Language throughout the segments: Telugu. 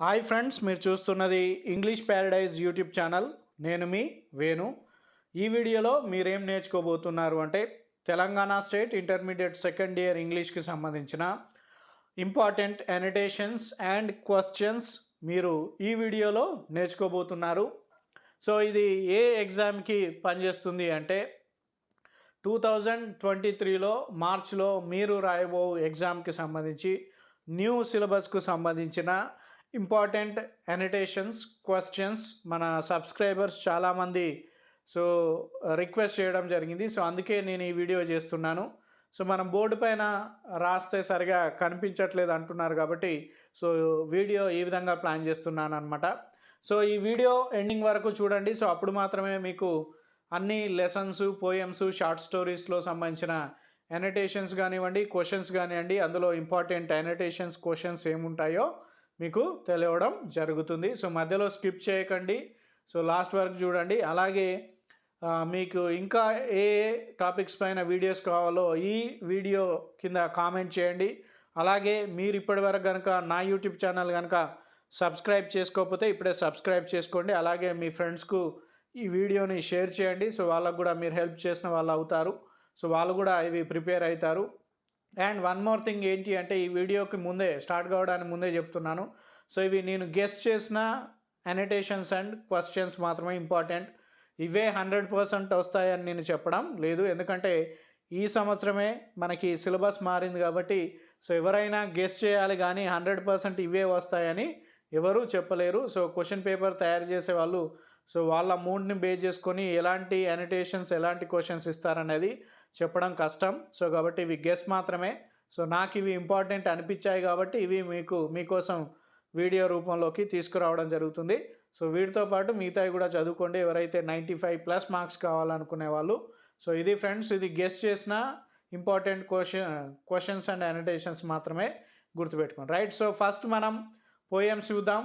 హాయ్ ఫ్రెండ్స్, మీరు చూస్తున్నది ఇంగ్లీష్ ప్యారడైజ్ యూట్యూబ్ ఛానల్. నేను మీ వేణు. ఈ వీడియోలో మీరేం నేర్చుకోబోతున్నారు అంటే Telangana state intermediate second year ఇంగ్లీష్కి సంబంధించిన ఇంపార్టెంట్ అనోటేషన్స్ అండ్ క్వశ్చన్స్ మీరు ఈ వీడియోలో నేర్చుకోబోతున్నారు. సో ఇది ఏ ఎగ్జామ్కి పనిచేస్తుంది అంటే 2023లో మార్చ్లో మీరు రాయబో ఎగ్జామ్కి సంబంధించి న్యూ సిలబస్కు సంబంధించిన ఇంపార్టెంట్ అనోటేషన్స్ క్వశ్చన్స్ మన సబ్స్క్రైబర్స్ చాలామంది రిక్వెస్ట్ చేయడం జరిగింది. సో అందుకే నేను ఈ వీడియో చేస్తున్నాను. సో మనం బోర్డు పైన రాస్తే సరిగా కనిపించట్లేదు అంటున్నారు కాబట్టి వీడియో ఈ విధంగా ప్లాన్ చేస్తున్నాను అనమాట. సో ఈ వీడియో ఎండింగ్ వరకు చూడండి. సో అప్పుడు మాత్రమే మీకు అన్ని లెసన్స్, పోయమ్స్, షార్ట్ స్టోరీస్లో సంబంధించిన అనోటేషన్స్ కానివ్వండి, క్వశ్చన్స్ కానివ్వండి, అందులో ఇంపార్టెంట్ అనోటేషన్స్ క్వశ్చన్స్ ఏముంటాయో మీకు తెలియడం జరుగుతుంది. సో మధ్యలో స్కిప్ చేయకండి. సో లాస్ట్ వరకు చూడండి. అలాగే మీకు ఇంకా ఏ టాపిక్స్ పైన వీడియోస్ కావాలో ఈ వీడియో కింద కామెంట్ చేయండి. అలాగే మీరు ఇప్పటివరకు కనుక నా యూట్యూబ్ ఛానల్ కనుక సబ్స్క్రైబ్ చేసుకోకపోతే ఇప్పుడే సబ్స్క్రైబ్ చేసుకోండి. అలాగే మీ ఫ్రెండ్స్కు ఈ వీడియోని షేర్ చేయండి. సో వాళ్ళకు కూడా మీరు హెల్ప్ చేసిన వాళ్ళు అవుతారు. సో వాళ్ళు కూడా ఇవి ప్రిపేర్ అవుతారు. అండ్ వన్ మోర్ థింగ్ ఏంటి అంటే ఈ వీడియోకి ముందే స్టార్ట్ కావడానికి ముందే చెప్తున్నాను. సో ఇవి నేను గెస్ట్ చేసిన అనోటేషన్స్ అండ్ క్వశ్చన్స్ మాత్రమే ఇంపార్టెంట్. ఇవే 100% వస్తాయని నేను చెప్పడం లేదు. ఎందుకంటే ఈ సంవత్సరమే మనకి సిలబస్ మారింది కాబట్టి సో ఎవరైనా గెస్ట్ చేయాలి కానీ 100% ఇవే వస్తాయని ఎవరూ చెప్పలేరు. సో క్వశ్చన్ పేపర్ తయారు చేసే వాళ్ళు వాళ్ళ మూడ్ని బేస్ చేసుకొని ఎలాంటి అనోటేషన్స్ ఎలాంటి క్వశ్చన్స్ ఇస్తారనేది చెప్పడం కష్టం. సో కాబట్టి ఇవి గెస్ మాత్రమే. సో నాకు ఇవి ఇంపార్టెంట్ అనిపించాయి కాబట్టి ఇవి మీకోసం వీడియో రూపంలోకి తీసుకురావడం జరుగుతుంది. సో వీటితో పాటు మిగతాయి కూడా చదువుకోండి ఎవరైతే 95+ మార్క్స్ కావాలనుకునే వాళ్ళు. సో ఇది ఫ్రెండ్స్, ఇది గెస్ చేసిన ఇంపార్టెంట్ క్వశ్చన్స్ అండ్ అనోటేషన్స్ మాత్రమే గుర్తుపెట్టుకోండి, రైట్. సో ఫస్ట్ మనం పోయమ్స్ చూద్దాం.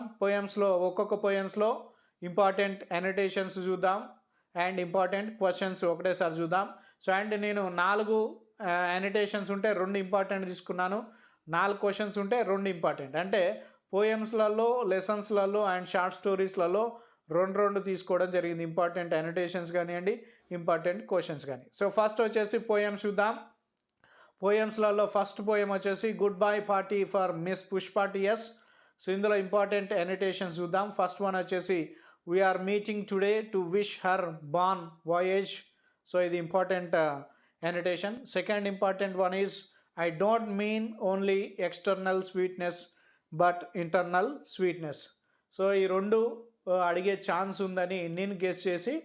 ఒక్కొక్క పోయమ్స్లో ఇంపార్టెంట్ అనోటేషన్స్ చూద్దాం అండ్ ఇంపార్టెంట్ క్వశ్చన్స్ ఒకటేసారి చూద్దాం. సో అండ్ నేను 4 అనోటేషన్స్ ఉంటే 2 ఇంపార్టెంట్ తీసుకున్నాను, 4 క్వశ్చన్స్ ఉంటే 2 ఇంపార్టెంట్. అంటే పోయమ్స్లలో, లెసన్స్లలో అండ్ షార్ట్ స్టోరీస్లలో 2 తీసుకోవడం జరిగింది. ఇంపార్టెంట్ అనోటేషన్స్ కానివ్వండి, ఇంపార్టెంట్ క్వశ్చన్స్ కానీ. సో ఫస్ట్ వచ్చేసి పోయమ్స్ చూద్దాం. పోయమ్స్లలో ఫస్ట్ పోయం వచ్చేసి goodbye party for Miss Pushpa T S. So ఇందులో ఇంపార్టెంట్ అనోటేషన్స్ చూద్దాం. ఫస్ట్ వన్ వచ్చేసి we are meeting today to wish her bon voyage. So ఇది important annotation. Second important one is I don't mean only external sweetness but internal sweetness. So ఈ 2 అడిగే ఛాన్స్ ఉందని నేను గెస్ చేసి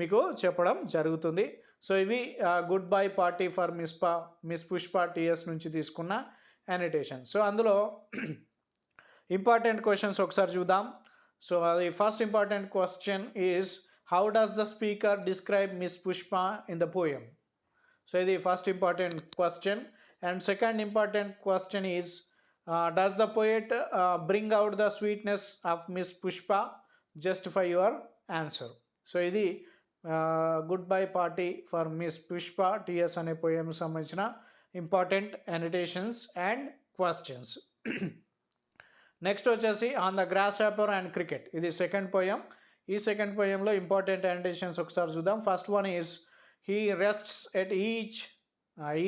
మీకు చెప్పడం జరుగుతుంది. సో ఇవి goodbye party for Miss Pushpa T S నుంచి తీసుకున్న అనోటేషన్. సో అందులో ఇంపార్టెంట్ క్వశ్చన్స్ ఒకసారి చూద్దాం. సో అది first important question is how does the speaker describe Miss Pushpa in the poem. So ఇది first important question. And second important question is does the poet bring out the sweetness of Miss Pushpa, justify your answer. So ఇది goodbye party for Miss Pushpa T S అనే పోయం సంబంధించిన important annotations and questions. Next వచ్చేసి on the grasshopper and cricket. ఇది సెకండ్ పోయం. ఈ సెకండ్ పోయంలో ఇంపార్టెంట్ అనోటేషన్స్ ఒకసారి చూద్దాం. First one is he rests at each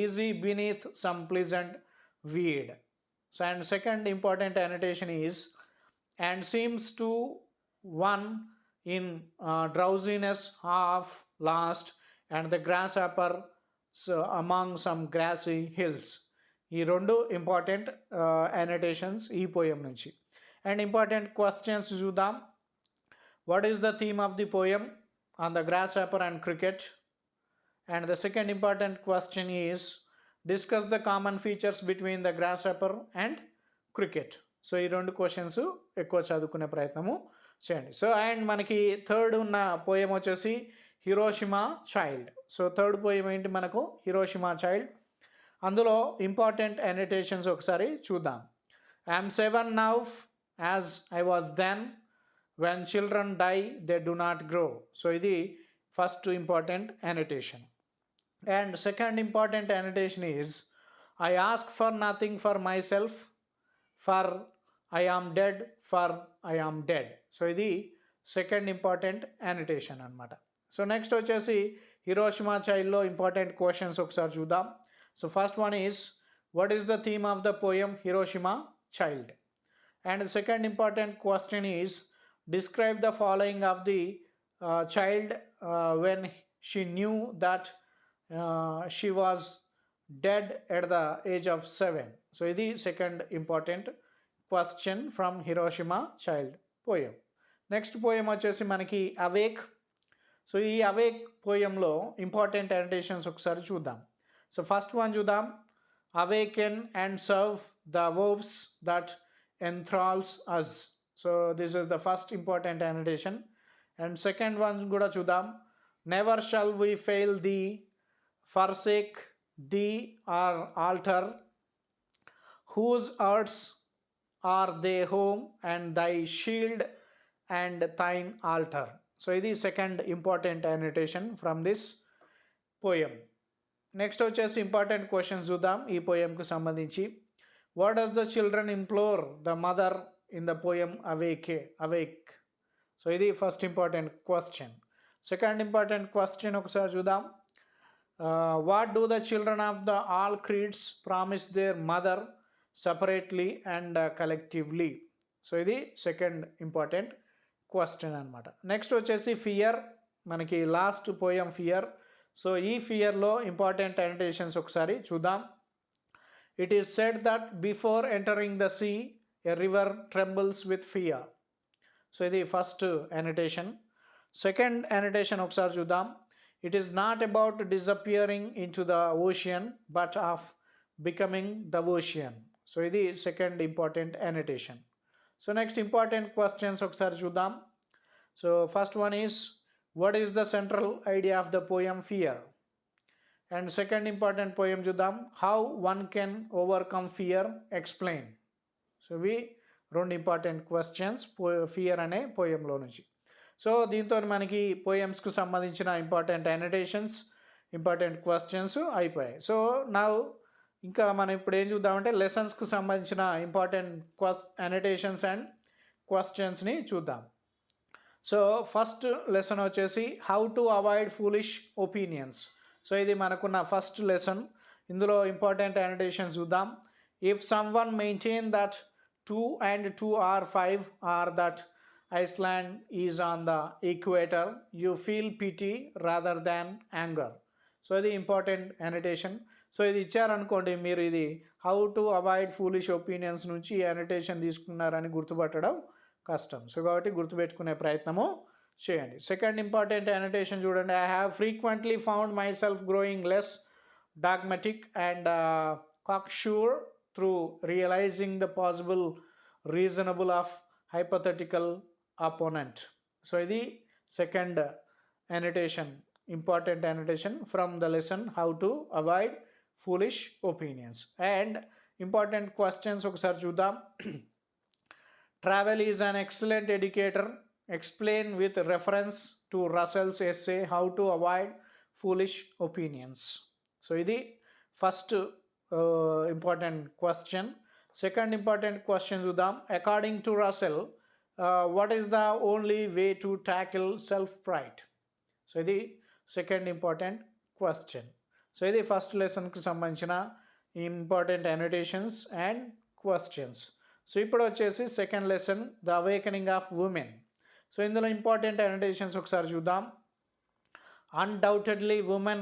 easy beneath some pleasant weed. So and second important annotation is and seems to one in drowsiness half lost and the grasshopper among some grassy hills. ఈ 2 ఇంపార్టెంట్ అనోటేషన్స్ ఈ పోయం నుంచి. అండ్ ఇంపార్టెంట్ క్వశ్చన్స్ చూద్దాం. What is the theme of the poem on the grasshopper and cricket. And the second important question is discuss the common features between the grasshopper and cricket. So ఈ 2 క్వశ్చన్స్ ఎక్కువ చదువుకునే ప్రయత్నము చేయండి. సో అండ్ మనకి థర్డ్ ఉన్న పోయం వచ్చేసి Hiroshima child. So third poem ఏంటి మనకు హిరోషిమా చైల్డ్. అందులో ఇంపార్టెంట్ అనోటేషన్స్ ఒకసారి చూద్దాం. I'm 7 now as I was then when children die they do not grow. So ఇది first important annotation. And second important annotation is I ask for nothing for my self for I am dead for I am dead. So ఇది సెకండ్ ఇంపార్టెంట్ యానిటేషన్ అనమాట. సో నెక్స్ట్ వచ్చేసి హిరోషిమా చైల్డ్లో ఇంపార్టెంట్ క్వశ్చన్స్ ఒకసారి చూద్దాం. So first one is what is the theme of the poem Hiroshima child? And the second important question is describe the following of the child when she knew that she was dead at the age of 7. So ఇది second important question from Hiroshima child poem. Next poem వచ్చేసి మనకి అవేక్. సో ఈ అవేక్ పోయంలో ఇంపార్టెంట్ అనోటేషన్స్ ఒకసారి చూద్దాం. సో ఫస్ట్ వన్ చూద్దాం. Awaken and serve the verbs that enthralls us. So this is the first important annotation. And second one kuda chudam. Never shall we fail thee, forsake thee or alter, whose arts are they home and thy shield and thine altar. So this is second important annotation from this poem. Next వచ్చేసి ఇంపార్టెంట్ క్వశ్చన్స్ చూద్దాం ఈ పోయంకు సంబంధించి. What does the children implore the mother in the poem Awake? So ఇది first important question. Second important question ఒకసారి చూద్దాం. What do the children of the all creeds promise their mother separately and collectively? So ఇది సెకండ్ ఇంపార్టెంట్ క్వశ్చన్ అనమాట. నెక్స్ట్ వచ్చేసి ఫియర్, మనకి లాస్ట్ పోయం ఫియర్. సో ఈ ఫియర్లో ఇంపార్టెంట్ అనోటేషన్స్ ఒకసారి చూద్దాం. It is said that before entering the sea, a river trembles with fear. So ఇది ఫస్ట్ annotation. Second annotation ఒకసారి చూద్దాం. It is not about disappearing into the ocean, but of becoming the ocean. So ఇది second important annotation. So next important questions ఒకసారి చూద్దాం. So first one is what is the central idea of the poem Fear? And second important poem చూద్దాం. How one can overcome fear, explain. So ఇవి రెండు ఇంపార్టెంట్ క్వశ్చన్స్ ఫియర్ అనే పోయంలో నుంచి. సో దీంతో మనకి పోయమ్స్కి సంబంధించిన ఇంపార్టెంట్ అనోటేషన్స్, ఇంపార్టెంట్ క్వశ్చన్స్ అయిపోయాయి. సో నా ఇంకా మనం ఇప్పుడు ఏం చూద్దామంటే లెసన్స్కి సంబంధించిన ఇంపార్టెంట్ అనోటేషన్స్ అండ్ క్వశ్చన్స్ని చూద్దాం. సో ఫస్ట్ లెసన్ వచ్చేసి how to avoid foolish opinions. So ఇది మనకున్న ఫస్ట్ లెసన్. ఇందులో ఇంపార్టెంట్ అనోటేషన్స్ చూద్దాం. If some one maintain that 2 and 2 are 5 or that Iceland is on the equator, you feel pity rather than anger. So ఇది ఇంపార్టెంట్ అనోటేషన్. సో ఇది ఇచ్చారనుకోండి మీరు ఇది how to avoid foolish opinions నుంచి ఈ అనోటేషన్ తీసుకున్నారని గుర్తుపట్టడం కష్టం. సో కాబట్టి గుర్తుపెట్టుకునే ప్రయత్నము చేయండి. సెకండ్ ఇంపార్టెంట్ అనోటేషన్ చూడండి. I have frequently found myself growing less dogmatic and cocksure through realizing the possible reasonable of hypothetical opponent. So ఇది second annotation, important annotation from the lesson how to avoid foolish opinions. And important questions ఒకసారి చూద్దాం. Travel is an excellent educator. Explain with reference to Russell's essay how to avoid foolish opinions. So ఇది first important question. Second important question చూద్దాం. According to Russell what is the only way to tackle self pride. So ఇది సెకండ్ ఇంపార్టెంట్ క్వశ్చన్. సో ఇది ఫస్ట్ లెసన్కి సంబంధించిన important annotations and questions. So ఇప్పుడు వచ్చేసి second lesson the awakening of women. So ఇందులో ఇంపార్టెంట్ అనోటేషన్స్ ఒకసారి చూద్దాం. Undoubtedly, women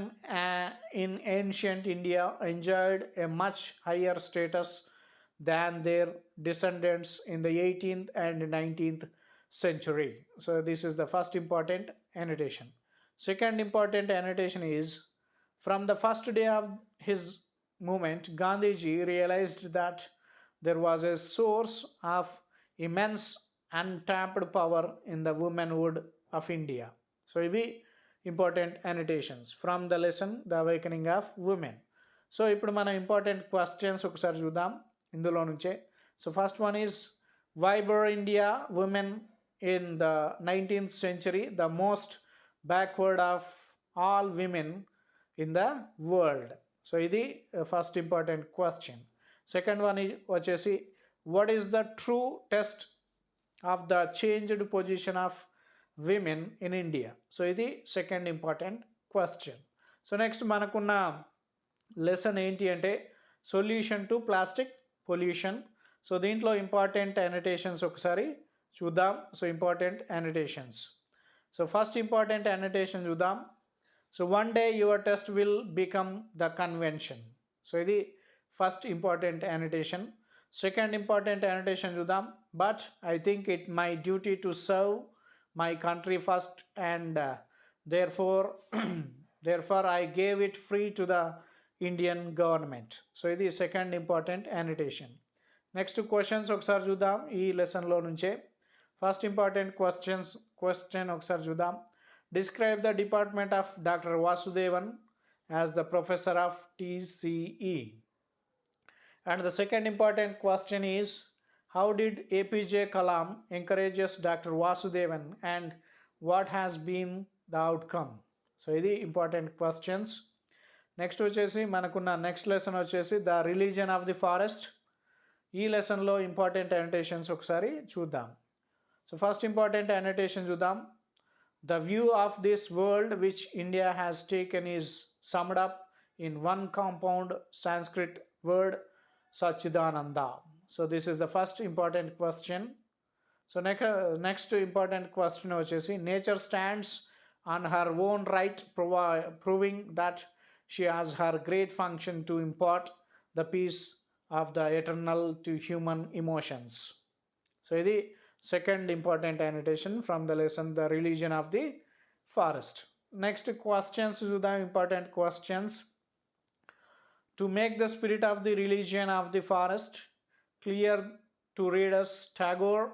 in ancient India enjoyed a much higher status than their descendants in the 18th and 19th century. So this is the first important annotation. Second important annotation is from the first day of his movement, Gandhiji realized that there was a source of immense untapped power in the womanhood of India. So ఇవి important annotations from the lesson the awakening of women. So ఇప్పుడు మనం ఇంపార్టెంట్ క్వశ్చన్స్ ఒకసారి చూద్దాం ఇందులో నుంచే. So first one is why were India women in the 19th century the most backward of all women in the world. So ఇది first important question. Second one వచ్చేసి what is the true test of the changed position of women in India? So ఇది second important question. So next మనకున్న లెసన్ ఏంటి అంటే solution to plastic pollution. So దీంట్లో ఇంపార్టెంట్ అనోటేషన్స్ ఒకసారి చూద్దాం. So important annotations. So first important annotation చూద్దాం. So one day your taste will become the convention. So ఇది first important annotation. Second important annotation చూద్దాం. But I think it my duty to serve my country first and therefore I gave it free to the Indian government. So ఇది second important annotation. Next questions ఒకసారి చూద్దాం ఈ లెసన్లో నుంచే. ఫస్ట్ ఇంపార్టెంట్ క్వశ్చన్ ఒకసారి చూద్దాం. Describe the department of doctor Vasudevan as the professor of TCE. And the second important question is, how did APJ Kalam encourages Dr. Vasudevan and what has been the outcome? So ఇది ఇంపార్టెంట్ క్వశ్చన్స్. నెక్స్ట్ వచ్చేసి మనకున్న నెక్స్ట్ లెసన్ వచ్చేసి the religion of the forest. ఈ లెసన్లో ఇంపార్టెంట్ అనోటేషన్స్ ఒకసారి చూద్దాం. సో ఫస్ట్ ఇంపార్టెంట్ అనోటేషన్ చూద్దాం. The view of this world which India has taken is summed up in one compound Sanskrit word Sachidananda. So this is the first important question. So next important question వచ్చేసి nature stands on her own right, proving that she has her great function to impart the peace of the eternal to human emotions. So ఇది second important annotation from the lesson the religion of the forest. Next questions చూద్దాం. important questions. To make the spirit of the religion of the forest clear to readers, Tagore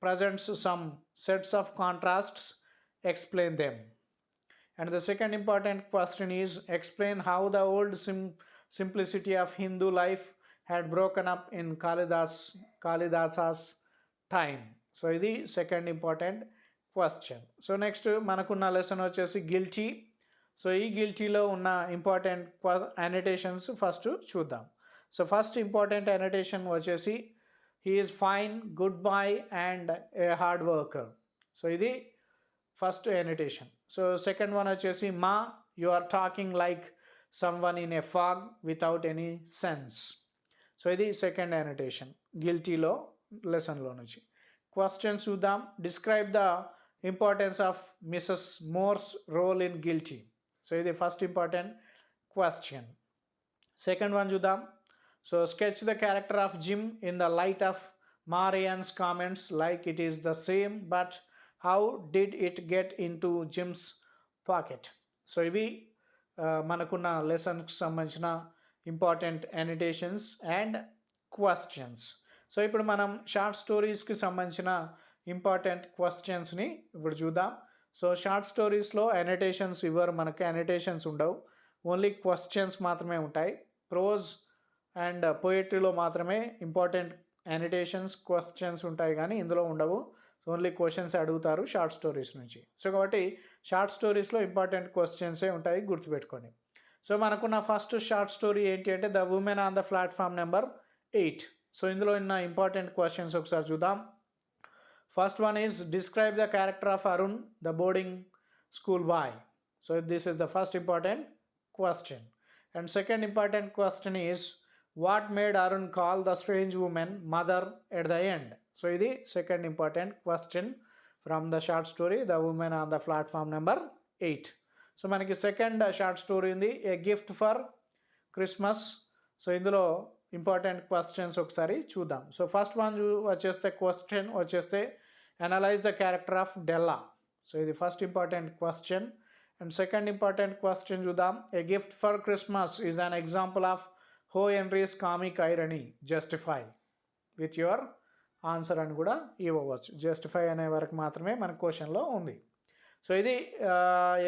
presents some sets of contrasts. Explain them. And the second important question is, explain how the old simplicity of Hindu life had broken up in Kalidasa's time. So ఇది second important question. So next మనకున్న లెసన్ వచ్చేసి గిల్టీ. సో ఈ గిల్టీలో ఉన్న ఇంపార్టెంట్ అనోటేషన్స్ ఫస్ట్ చూద్దాం. సో ఫస్ట్ ఇంపార్టెంట్ అనోటేషన్ వచ్చేసి he is fine, good boy and a hard worker. So ఇది first annotation. So second one వచ్చేసి ma you are talking like someone in a fog without any sense. So ఇది సెకండ్ అనోటేషన్ గిల్టీలో లెసన్లో నుంచి. క్వశ్చన్స్ చూద్దాం. Describe the importance of Mrs Moore's role in Guilty. So ఇది first important question. Second one చూద్దాం. So sketch the character of Jim in the light of Marion's comments like it is the same but how did it get into Jim's pocket. So ఇవి మనకున్న లెసన్కి సంబంధించిన important annotations and questions. So ఇప్పుడు మనం షార్ట్ స్టోరీస్కి సంబంధించిన ఇంపార్టెంట్ క్వశ్చన్స్ని ఇప్పుడు చూద్దాం. సో షార్ట్ స్టోరీస్లో అనోటేషన్స్ ఇవ్వరు, మనకి అనోటేషన్స్ ఉండవు, ఓన్లీ క్వశ్చన్స్ మాత్రమే ఉంటాయి. ప్రోజ్ అండ్ పోయట్రీలో మాత్రమే ఇంపార్టెంట్ అనోటేషన్స్ క్వశ్చన్స్ ఉంటాయి, కానీ ఇందులో ఉండవు, ఓన్లీ క్వశ్చన్స్ అడుగుతారు షార్ట్ స్టోరీస్ నుంచి. సో కాబట్టి షార్ట్ స్టోరీస్లో ఇంపార్టెంట్ క్వశ్చన్సే ఉంటాయి, గుర్తుపెట్టుకోండి. సో మనకున్న ఫస్ట్ షార్ట్ స్టోరీ ఏంటి అంటే the women on the platform number 8. So ఇందులో ఉన్న ఇంపార్టెంట్ క్వశ్చన్స్ ఒకసారి చూద్దాం. First one is, describe the character of Arun, the boarding school boy. So this is the first important question. And second important question is, what made Arun call the strange woman mother at the end? So ఇది second important question from the short story, the woman on the platform number 8. So మనకి సెకండ్ షార్ట్ స్టోరీ ఉంది, a gift for Christmas. So ఇందులో ఇంపార్టెంట్ క్వశ్చన్స్ ఒకసారి చూద్దాం. సో ఫస్ట్ వన్ వచ్చేస్తే క్వశ్చన్ వచ్చేస్తే analyse the character of Della. So ఇది first important question. And second important question చూద్దాం. A gift for Christmas is an example of O Henry's comic irony, justify with your answer అని కూడా ఇవ్వవచ్చు. జస్టిఫై అనే వరకు మాత్రమే మన క్వశ్చన్లో ఉంది. సో ఇది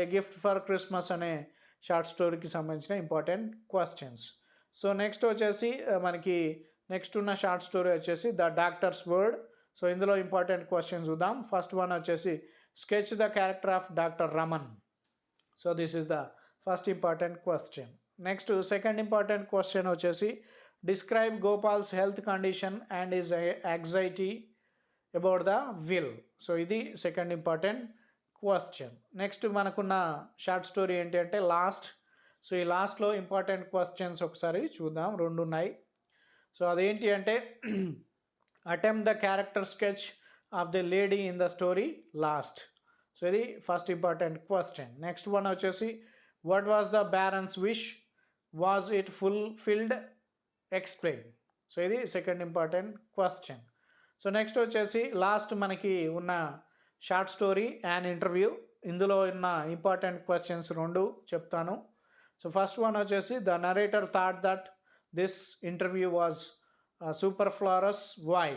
ఏ గిఫ్ట్ ఫర్ క్రిస్మస్ అనే షార్ట్ స్టోరీకి సంబంధించిన ఇంపార్టెంట్ క్వశ్చన్స్. సో నెక్స్ట్ వచ్చేసి మనకి నెక్స్ట్ ఉన్న షార్ట్ స్టోరీ వచ్చేసి ద డాక్టర్స్ వర్డ్. సో ఇందులో ఇంపార్టెంట్ క్వశ్చన్స్ చూద్దాం. ఫస్ట్ వన్ వచ్చేసి sketch the character of doctor Raman. So this is the first important question. Next second important question వచ్చేసి describe Gopal's health condition and his anxiety about the will. So ఇది సెకండ్ ఇంపార్టెంట్ క్వశ్చన్. నెక్స్ట్ మనకున్న షార్ట్ స్టోరీ ఏంటి అంటే లాస్ట్. సో ఈ లాస్ట్లో ఇంపార్టెంట్ క్వశ్చన్స్ ఒకసారి చూద్దాం, రెండు ఉన్నాయి. సో అదేంటి అంటే attempt the character sketch of the lady in the story last. So ఇది first important question. Next one వచ్చేసి what was the baron's wish, was it fulfilled, explain. So ఇది second important question. So next వచ్చేసి లాస్ట్ మనకి ఉన్న షార్ట్ స్టోరీ అండ్ ఇంటర్వ్యూ. ఇందులో ఉన్న ఇంపార్టెంట్ క్వశ్చన్స్ రెండు చెప్తాను. సో ఫస్ట్ వన్ వచ్చేసి the narrator thought that this interview was superfluous, why.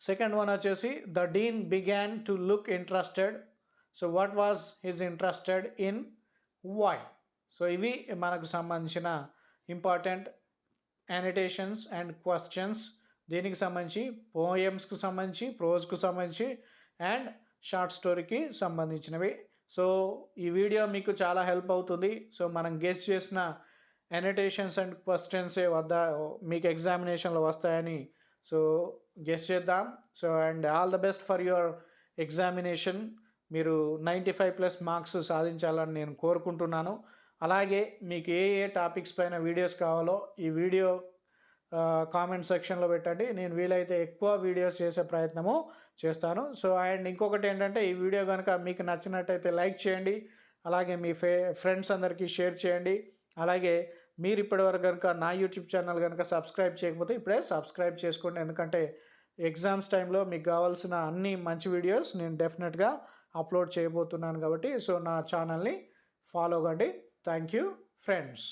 Second one వచ్చేసి the dean began to look interested, so what was his interested in, why. So ఇవి మనకు సంబంధించిన ఇంపార్టెంట్ అనోటేషన్స్ అండ్ క్వశ్చన్స్. దీనికి సంబంధించి పోయమ్స్కి సంబంధించి, ప్రోజ్కు సంబంధించి అండ్ షార్ట్ స్టోరీకి సంబంధించినవి. సో ఈ వీడియో మీకు చాలా హెల్ప్ అవుతుంది. సో మనం గెస్ చేసిన అనోటేషన్స్ అండ్ క్వశ్చన్సే మీకు ఎగ్జామినేషన్లో వస్తాయని సో గెస్ చేద్దాం. So and all the best for your examination. మీరు 95+ మార్క్స్ సాధించాలని నేను కోరుకుంటున్నాను. అలాగే మీకు ఏ ఏ టాపిక్స్ పైన వీడియోస్ కావాలో ఈ వీడియో కామెంట్ సెక్షన్లో పెట్టండి. నేను వీలైతే ఎక్కువ వీడియోస్ చేసే ప్రయత్నము చేస్తాను. సో అండ్ ఇంకొకటి ఏంటంటే ఈ వీడియో కనుక మీకు నచ్చినట్టయితే లైక్ చేయండి. అలాగే మీ ఫ్రెండ్స్ అందరికీ షేర్ చేయండి. అలాగే మీరు ఇప్పటివరకు కనుక నా యూట్యూబ్ ఛానల్ కనుక సబ్స్క్రైబ్ చేయకపోతే ఇప్పుడే సబ్స్క్రైబ్ చేసుకోండి. ఎందుకంటే ఎగ్జామ్స్ టైంలో మీకు కావాల్సిన అన్ని మంచి వీడియోస్ నేను డెఫినెట్గా అప్లోడ్ చేయబోతున్నాను కాబట్టి సో నా ఛానల్ని ఫాలో కండి. Thank you friends.